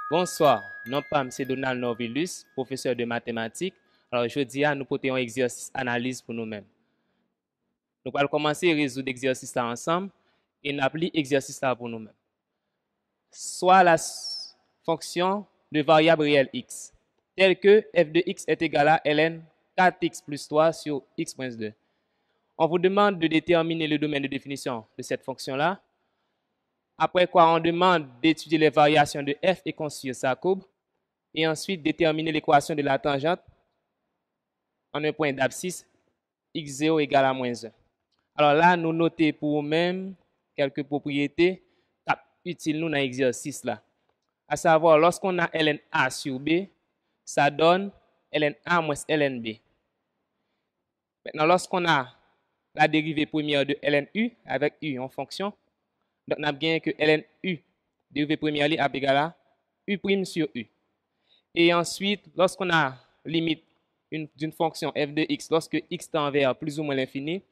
Bonsoir, non pas M. Donald Norvilus, professeur de mathématiques. Alors, aujourd'hui, nous portons un exercice analyse pour nous-mêmes. Nous allons commencer à résoudre l'exercice là ensemble et nous appelons l'exercice là pour nous-mêmes. Soit la fonction de variable réelle x, telle que f de x est égal à ln 4x plus 3 sur x moins 2. On vous demande de déterminer le domaine de définition de cette fonction-là. Après quoi, on demande d'étudier les variations de f et construire sa courbe. Et ensuite, déterminer l'équation de la tangente en un point d'abscisse x0 égale à moins 1. Alors là, nous notons pour nous-mêmes quelques propriétés utiles nous dans l'exercice là. À savoir, lorsqu'on a ln a sur b, ça donne ln a moins ln b. Maintenant, lorsqu'on a la dérivée première de ln u avec u en fonction, donc on a bien que ln u, dérivée première est égale à u' sur u. Et ensuite, lorsqu'on a limite d'une fonction f de x, lorsque x tend vers plus ou moins l'infini,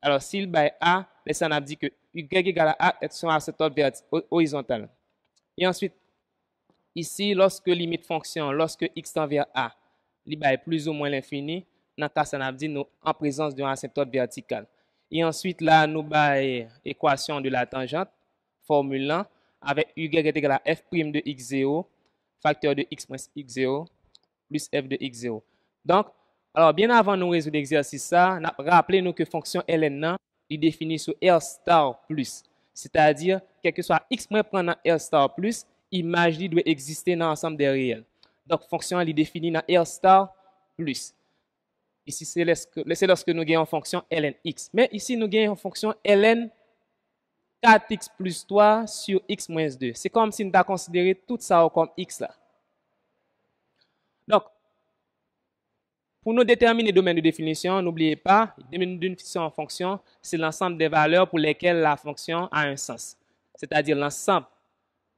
alors s'il by a, on a dit que y égale à a est son asymptote horizontale. Et ensuite, ici, lorsque limite fonction, lorsque x tend vers a, il by plus ou moins l'infini, dans ce cas, on a dit nous en présence d'un asymptote vertical. Et ensuite, là, nous by équation de la tangente, formulant avec y est égal à f' de x0, facteur de x moins x0 plus f de x0. Donc, alors bien avant de nous résoudre l'exercice, rappelez-nous que fonction ln est définie sur R star plus. C'est-à-dire, quel que soit x moins prendre R star plus, image doit exister dans l'ensemble des réels. Donc, fonction est définie dans R star plus. Ici, c'est lorsque nous gagnons fonction lnx. Mais ici, nous gagnons fonction ln 4x plus 3 sur x moins 2. C'est comme si nous avons considéré tout ça comme x là. Donc, pour nous déterminer le domaine de définition, n'oubliez pas, le domaine de définition en fonction, c'est l'ensemble des valeurs pour lesquelles la fonction a un sens. C'est-à-dire l'ensemble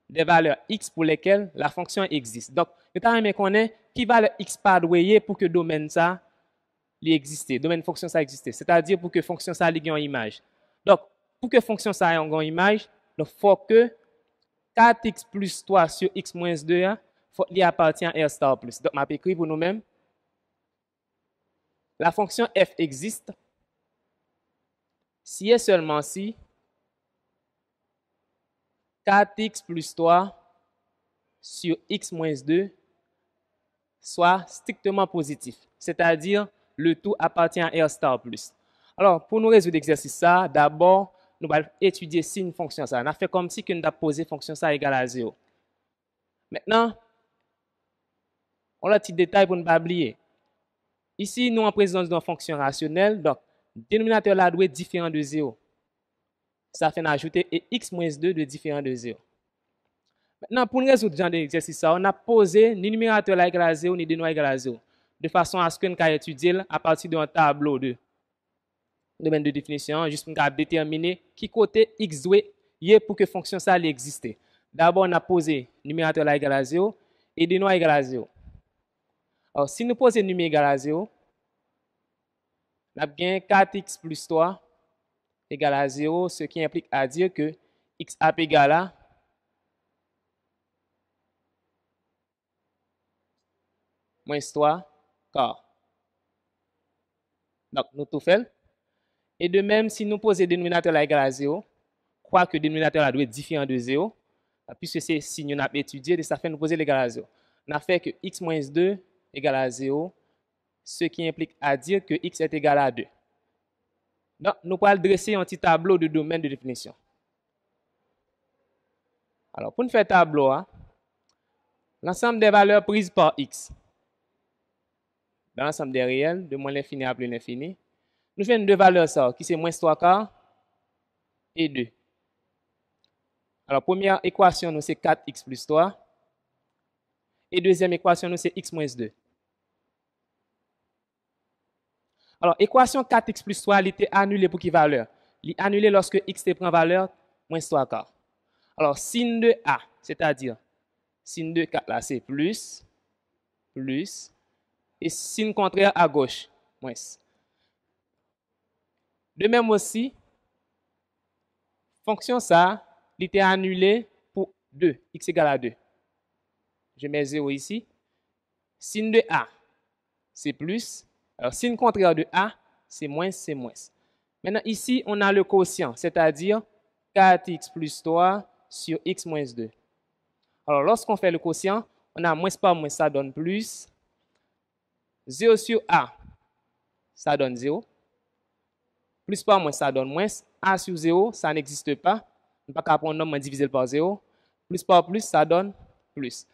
des valeurs x pour lesquelles la fonction existe. Donc, nous avons connaître qui valeur x pas doyer pour que le domaine ça existe, domaine fonction ça existe. C'est-à-dire pour que fonction ça ait une image. Donc, pour que fonction ça ait une image, il faut que 4x plus 3 sur x moins 2, faut qu'il appartient à R star plus. Donc, je vais écrire pour nous-mêmes. La fonction f existe si et seulement si 4x plus 3 sur x moins 2 soit strictement positif, c'est-à-dire le tout appartient à R star plus. Alors, pour nous résoudre l'exercice ça, d'abord, nous allons étudier si une fonction ça. On a fait comme si nous avons posé fonction ça égale à 0. Maintenant, on a un petit détail pour ne pas oublier. Ici, nous en présence d'une fonction rationnelle, donc le dénominateur là doit être différent de 0. Ça fait ajouter et x moins 2 de différent de 0. Maintenant, pour résoudre ce genre d'exercice, on a posé ni numérateur là égal à 0, ni dénominateur égal à 0. De façon à ce qu'on puisse étudier à partir d'un tableau de domaine de définition, juste pour déterminer qui côté x doit y pour que fonction ça existe. D'abord, on a posé numérateur là égal à 0 et dénominateur égal à 0. Alors, si nous posons numérateur égal à 0, on a bien 4x plus 3 égale à 0, ce qui implique à dire que x a égal à moins 3 quart. Donc, nous tout fait. Et de même, si nous posons le dénominateur là égal à 0, quoique le dénominateur là doit être différent de 0, puisque c'est si nous avons étudié, ça fait nous poser l'égal à 0. On a fait que x moins 2 égale à 0, ce qui implique à dire que x est égal à 2. Donc, nous allons dresser un petit tableau de domaine de définition. Alors, pour nous faire tableau, l'ensemble des valeurs prises par x, dans l'ensemble des réels, de moins l'infini à plus l'infini, nous faisons deux valeurs ça, qui c'est moins 3 quarts et 2. Alors, première équation, nous c'est 4x plus 3. Et deuxième équation, nous c'est x moins 2. Alors, équation 4x plus 3, elle était annulée pour quelle valeur? Elle est annulée lorsque x prend valeur moins 3 quarts. Alors, sin de a, c'est-à-dire sin de 4 là, c'est plus, et sin contraire à gauche, moins. De même aussi, fonction ça, elle était annulée pour 2, x égale à 2. je mets 0 ici. Signe de A, c'est plus. Alors, signe contraire de A, c'est moins, c'est moins. Maintenant, ici, on a le quotient, c'est-à-dire 4x plus 3 sur x moins 2. Alors, lorsqu'on fait le quotient, on a moins par moins, ça donne plus. 0 sur A, ça donne 0. Plus par moins, ça donne moins. A sur 0, ça n'existe pas. On ne peut pas prendre un nombre divisé par 0. Plus par plus, ça donne plus.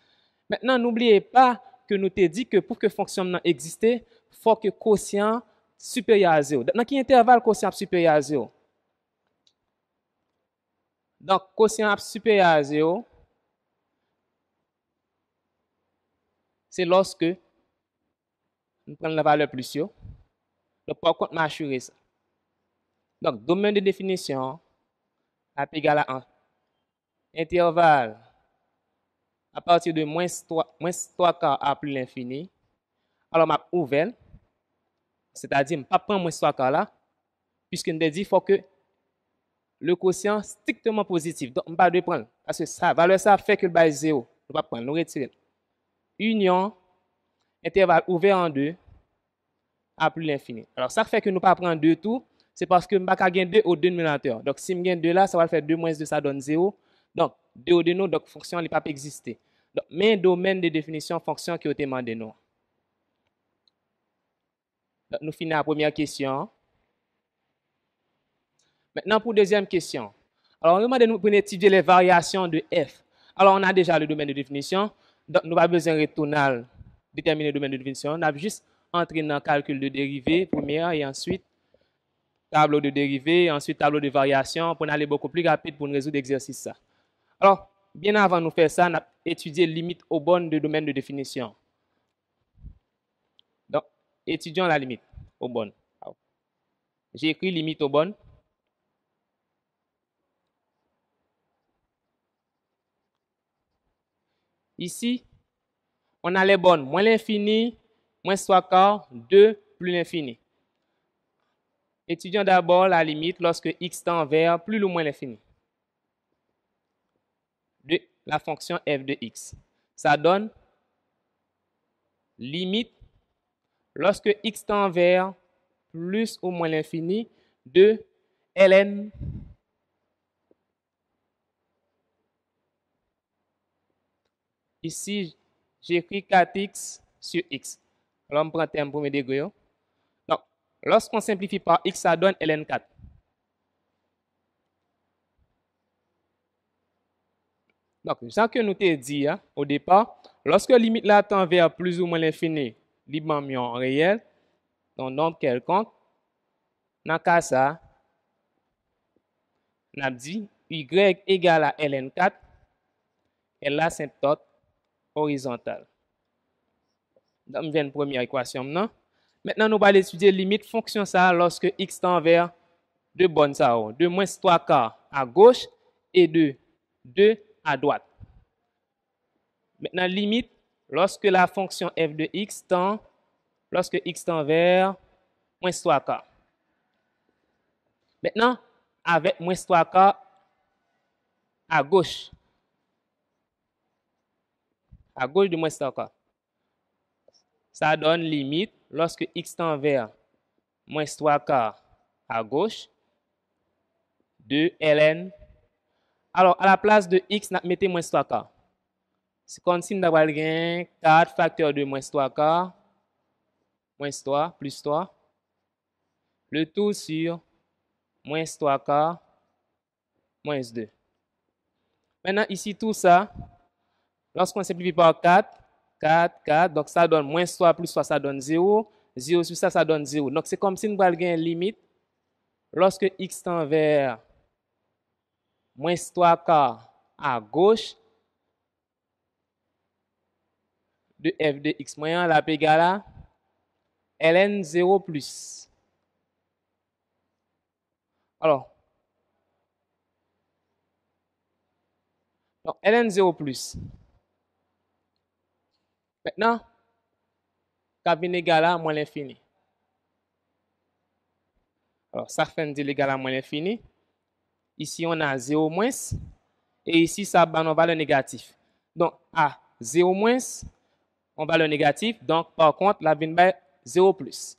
Maintenant, n'oubliez pas que nous t'ai dit que pour que fonction existe, il faut que quotient supérieur à 0. Dans quel intervalle quotient supérieur à 0? Donc, quotient supérieur à 0, c'est lorsque nous prenons la valeur plus haut. Donc, par contre, m'assurer ça. Donc, domaine de définition est égal à 1. Intervalle à partir de moins 3 quarts à plus l'infini. Alors, m'a ouvert, c'est-à-dire, je ne vais pas prendre moins 3 quarts là, puisque nous avons dit qu'il faut que le quotient strictement positif. Donc, je ne vais pas le prendre. Parce que ça, valeur ça fait que le bas est 0. Nous ne pas prendre, nous retirer. Union, intervalle ouvert en 2 à plus l'infini. Alors, ça fait que nous ne pas prendre 2 tout, c'est parce que je ne vais pas gagner 2 au dénominateur. Donc, si je gagne 2 là, ça va faire 2 moins 2, ça donne 0. Donc, 2 au dénominateur, donc fonction ne peut pas exister. Donc, mais domaine de définition, fonction qui a été demandé nous. Donc, nous finissons la première question. Maintenant, pour la deuxième question. Alors, on nous demande de étudier les variations de f. Alors, on a déjà le domaine de définition. Donc, nous n'avons pas besoin de retourner déterminer le domaine de définition. On a juste entré dans le calcul de dérivée, première, et ensuite, tableau de dérivée, ensuite, tableau de variation, pour aller beaucoup plus rapide pour nous résoudre l'exercice. Ça. Alors, bien avant de nous faire ça, on a étudié limite aux bornes de domaine de définition. Donc, étudions la limite aux bornes. J'ai écrit limite aux bornes. Ici, on a les bornes moins l'infini, moins 3 quarts, 2 plus l'infini. Étudions d'abord la limite lorsque x tend vers plus ou moins l'infini de la fonction f de x. Ça donne limite lorsque x tend vers plus ou moins l'infini de ln ici j'écris 4x sur x. Alors on prend terme premier degré. Donc lorsqu'on simplifie par x, ça donne ln 4. Donc, ça que nous t'ai dit au départ, lorsque la limite là tend vers plus ou moins l'infini, libre réel, dans un nombre quelconque, dans le cas ça, on a dit y égale à ln4 et l'asymptote horizontale. Donc, on vient une première équation maintenant. Maintenant, nous allons étudier limite fonction ça lorsque x tend vers deux bornes ça, de moins 3 quarts à gauche et de 2 à droite. Maintenant, limite lorsque la fonction f de x tend, lorsque x tend vers moins 3 quarts. Maintenant, avec moins 3 quarts à gauche de moins 3 quarts, ça donne limite lorsque x tend vers moins 3 quarts à gauche de ln. Alors, à la place de x, nous mettons moins 3 quarts. C'est comme si nous avons 4 facteurs de moins 3 quarts, moins 3, plus 3, le tout sur moins 3 quarts, moins 2. Maintenant, ici, tout ça, lorsqu'on simplifie par 4, 4, 4, donc ça donne moins 3 plus 3, ça donne 0. 0 sur ça, ça donne 0. Donc, c'est comme si nous avons une limite lorsque x tend vers moins 3 quarts à gauche de f de x moyen, la P égale à ln 0 plus. Alors, donc ln 0 plus. Maintenant, ça vient égal à moins l'infini. Alors, ça fait égal à moins l'infini. Ici, on a 0 moins. Et ici, ça va une valeur négative. Donc, à 0 moins, en valeur négative. Donc, par contre, la vient by 0 plus.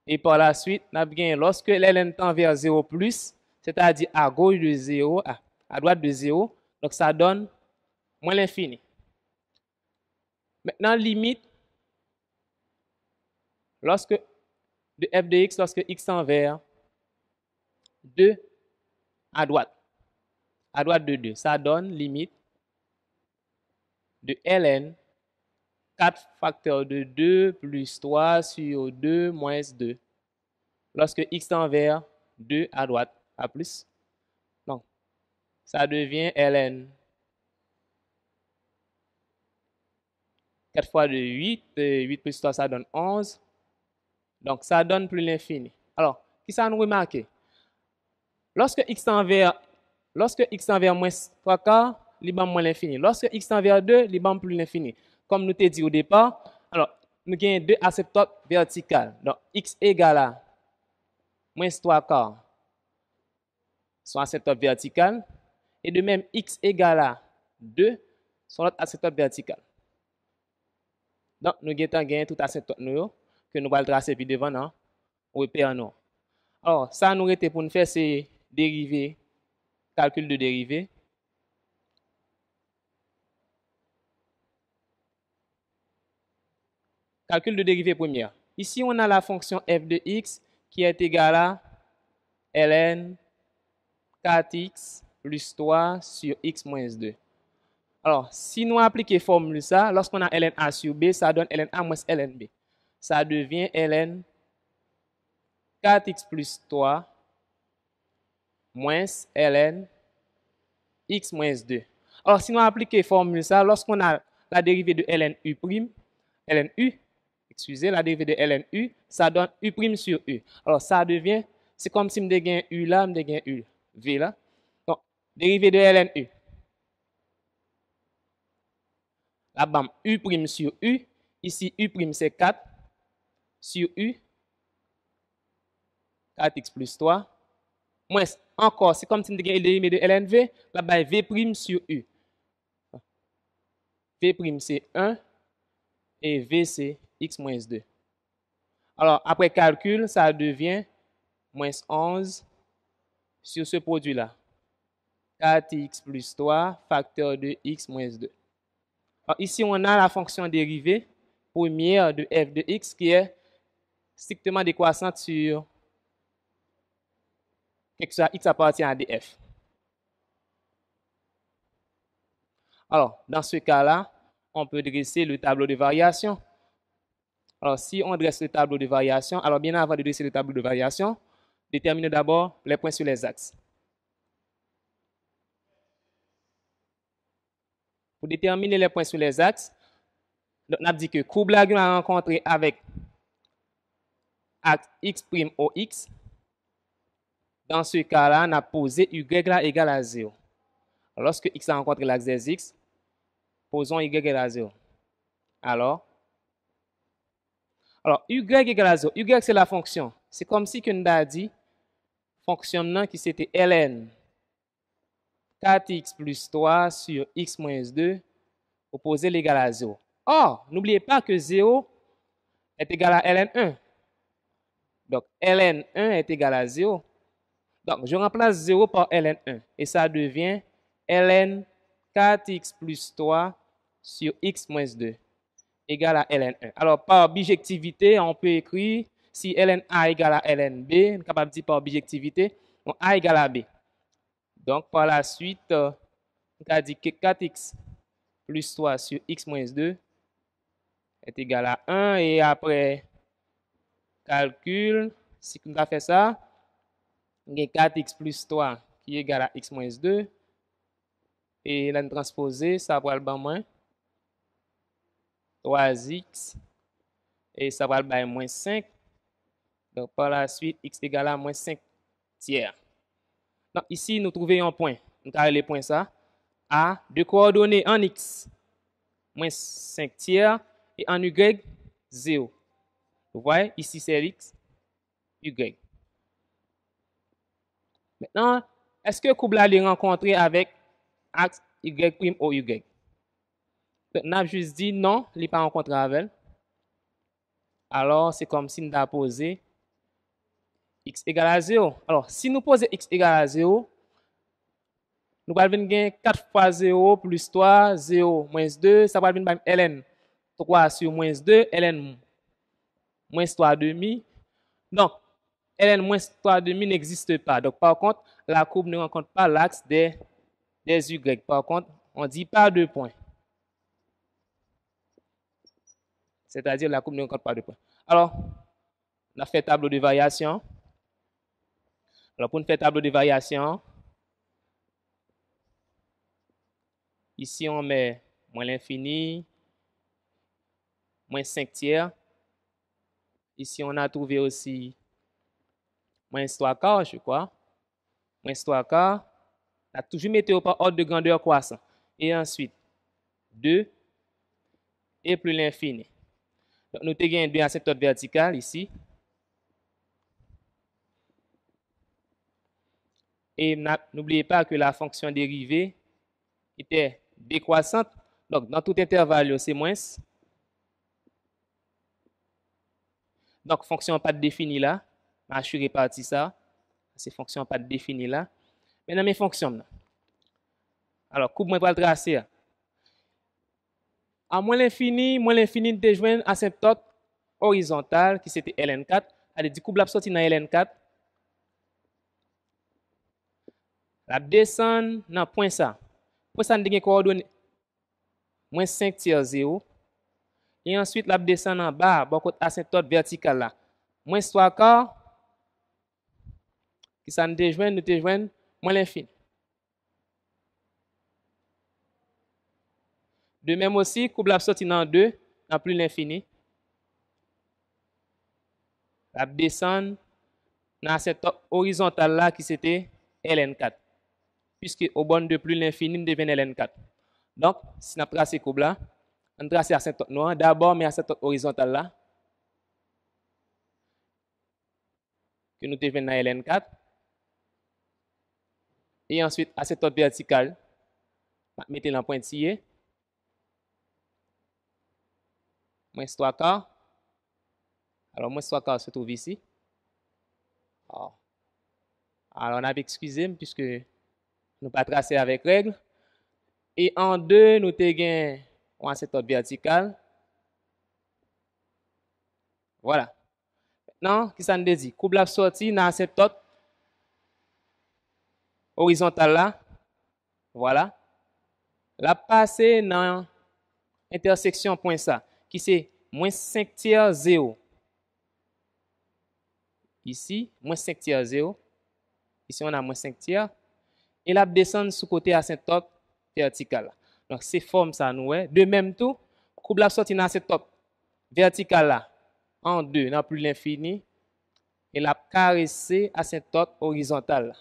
Et par la suite, nous avons lorsque ln tend vers 0 plus, c'est-à-dire à gauche de 0, à droite de 0, donc ça donne moins l'infini. Maintenant, limite, lorsque de f de x, lorsque x tend vers 2 à droite de 2, ça donne limite de ln 4 facteur de 2 plus 3 sur 2 moins 2. Lorsque x tend vers 2 à droite, à plus. Donc, ça devient ln 4 fois de 8. 8 plus 3, ça donne 11. Donc, ça donne plus l'infini. Alors, qui ça nous remarque? Lorsque x tend vers moins 3 quarts, il va moins l'infini. Lorsque x tend vers 2, il va plus l'infini. Comme nous t'ai dit au départ, alors, nous avons deux asymptotes verticales. Donc, x égale à moins 3 quarts sont asymptote verticale. Et de même, x égale à 2 sont l'autre asymptote verticale. Donc, nous avons tout asymptote que nous allons tracer puis devant nous, au repère nous. Alors, ça nous était pour nous faire ces dérivés, calcul de dérivés. Calcul de dérivée première. Ici, on a la fonction f de x qui est égale à ln 4x plus 3 sur x moins 2. Alors, si nous appliquons formule ça, lorsqu'on a ln a sur b, ça donne ln a moins ln b. Ça devient ln 4x plus 3 moins ln x moins 2. Alors, si nous appliquons formule ça, lorsqu'on a la dérivée de ln u, excusez, la dérivée de ln u, ça donne u' sur u. Alors, ça devient, c'est comme si je gagne u là, je gagne u v là. Donc, dérivée de ln u. La bam u' sur u. Ici, u' c'est 4 sur u. 4x plus 3. Moins, encore, c'est comme si je gagne le dérivé de ln v. Là-bas, v' sur u. V' c'est 1 et v c'est x moins 2. Alors, après calcul, ça devient moins 11 sur ce produit-là. 4x plus 3 facteur de x moins 2. Alors, ici, on a la fonction dérivée première de f de x qui est strictement décroissante sur quelque chose x appartient à df. Alors, dans ce cas-là, on peut dresser le tableau de variation. Alors, si on dresse le tableau de variation, alors bien avant de dresser le tableau de variation, déterminez d'abord les points sur les axes. Pour déterminer les points sur les axes, on a dit que courbe la a rencontré avec axe x'(OX). Dans ce cas-là, on a posé y là égale à 0. Lorsque x a rencontré l'axe des x, posons y égale à 0. Alors, y égale à 0. Y, c'est la fonction. C'est comme si on a dit fonctionnement qui c'était ln 4x plus 3 sur x moins 2 opposé l'égal à 0. Or, n'oubliez pas que 0 est égal à ln 1. Donc, ln 1 est égal à 0. Donc, je remplace 0 par ln 1 et ça devient ln 4x plus 3 sur x moins 2 égale à ln 1. Alors, par bijectivité, on peut écrire si ln a égale à ln b, on est capable de dire par bijectivité, donc a égale à b. Donc, par la suite, on a dit que 4x plus 3 sur x moins 2 est égal à 1 et après calcul, si on a fait ça, on a 4x plus 3 qui est égal à x moins 2 et l'on transposé, ça va le moins 3x et ça va le moins 5. Donc par la suite, x égale à moins 5 tiers. Donc ici, nous trouvons un point. Nous avons les points ça. A, de coordonnées en x, moins 5 tiers, et en y, 0. Vous voyez, ici c'est x, y. Maintenant, est-ce que courbe là est rencontré avec axe y' au y? Donc, on a juste dit non, il n'est pas en contrat avec. Alors, c'est comme si nous avons posé x égale à 0. Alors, si nous posons x égale à 0, nous allons gagner 4 fois 0 plus 3, 0 moins 2, ça va venir ln 3 sur moins 2, ln moins 3 demi. Donc, ln moins 3 demi n'existe pas. Donc, par contre, la courbe ne rencontre pas l'axe des y. Par contre, on dit pas de points. C'est-à-dire la courbe ne rencontre pas de points. Alors, on a fait tableau de variation. Alors, pour nous faire tableau de variation, ici, on met moins l'infini, moins 5 tiers. Ici, on a trouvé aussi moins 3 quarts, je crois. Moins 3 quarts. On a toujours mis par ordre de grandeur croissant. Et ensuite, 2 et plus l'infini. Donc, nous avons 2 asymptotes verticales ici. Et n'oubliez pas que la fonction dérivée était décroissante. Donc, dans tout intervalle, c'est moins. Donc, fonction pas définie là. Je suis réparti ça. C'est fonction pas définie là. Maintenant, mes fonctions. Alors, coupe moi pour le tracer. À moins l'infini, de joindre asymptote horizontale qui c'était ln4. Allez, du coup, la sortie dans ln4. La descend dans point ça. Point ça, nous avons coordonnées moins 5 tiers 0. Et ensuite, la descend en bas, bon côté asymptote vertical là. Moins 3 quarts. Qui ça nous joindre moins l'infini. De même aussi, coupe la sortie dans 2, dans plus l'infini. La descend dans cette horizontale là qui c'était ln4. Puisque au bon de plus l'infini, nous devient ln4. Donc, si nous tracé coupe là, on trace asymptote noir. D'abord, mais asymptote horizontale là, que nous devons dans ln4. Et ensuite, asymptote verticale, mettez en pointillé. Moins 3 quarts. Alors, moins 3 quarts se trouve ici. Alors, on a excusé puisque nous pas tracé avec règle. Et en 2, nous avons un asymptote vertical. Voilà. Maintenant, qui ça nous dit? Coupe la sortie dans asymptote horizontale là. Voilà. La passer dans intersection point ça, qui c'est moins 5 tiers 0. Ici, moins 5 tiers 0. Ici, on a moins 5 tiers. Et la descend sous côté asymptote vertical. Donc, c'est forme ça, nous. De même tout, coupe la sortie dans asymptote vertical là, en 2, dans plus l'infini. Et la caresser asymptote horizontale là,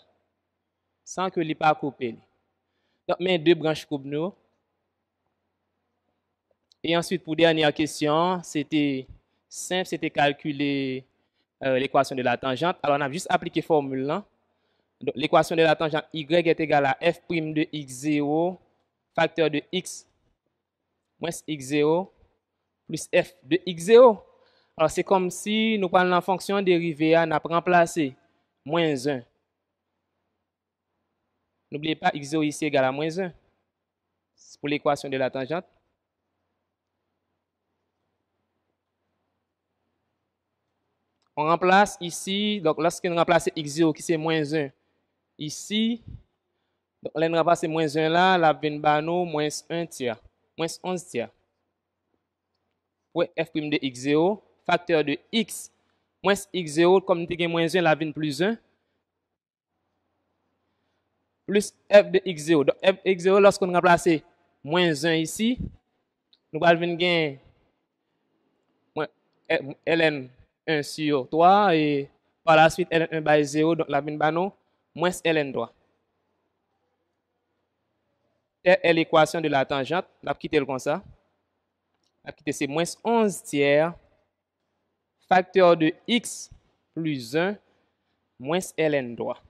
sans que l'il pas coupé. Donc, mais 2 branches coupe nous. Et ensuite, pour dernière question, c'était simple, c'était calculer l'équation de la tangente. Alors, on a juste appliqué la formule là. L'équation de la tangente y est égale à f' de x0 facteur de x moins x0 plus f de x0. Alors, c'est comme si nous prenons la fonction dérivée, on a remplacé moins 1. N'oubliez pas, x0 ici égale à moins 1. C'est pour l'équation de la tangente. On remplace ici, donc lorsque nous remplaçons x0 qui c'est moins 1, ici, donc là, nous remplaçons moins 1 là, la venbano moins 1 tiers, moins 11 tiers. Pour f' de x0, facteur de x, moins x0, comme nous avons moins 1, la vin plus 1, plus f de x0. Donc f de x0, lorsqu'on remplace moins 1 ici, nous allons gagner ln 1 sur 3 et par la suite ln 1 by 0, donc la vin banon moins ln 3. Telle est l'équation de la tangente. On va quitter comme ça. On va quitter c'est moins 11 tiers facteur de x plus 1 moins ln 3.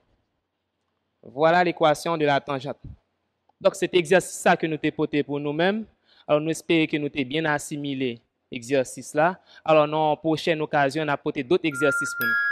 Voilà l'équation de la tangente. Donc, cet exercice ça que nous t'ai porté pour nous-mêmes. Alors, nous espérons que nous avons bien assimilé l'exercice là. Alors, dans la prochaine occasion, on a apporté d'autres exercices pour nous.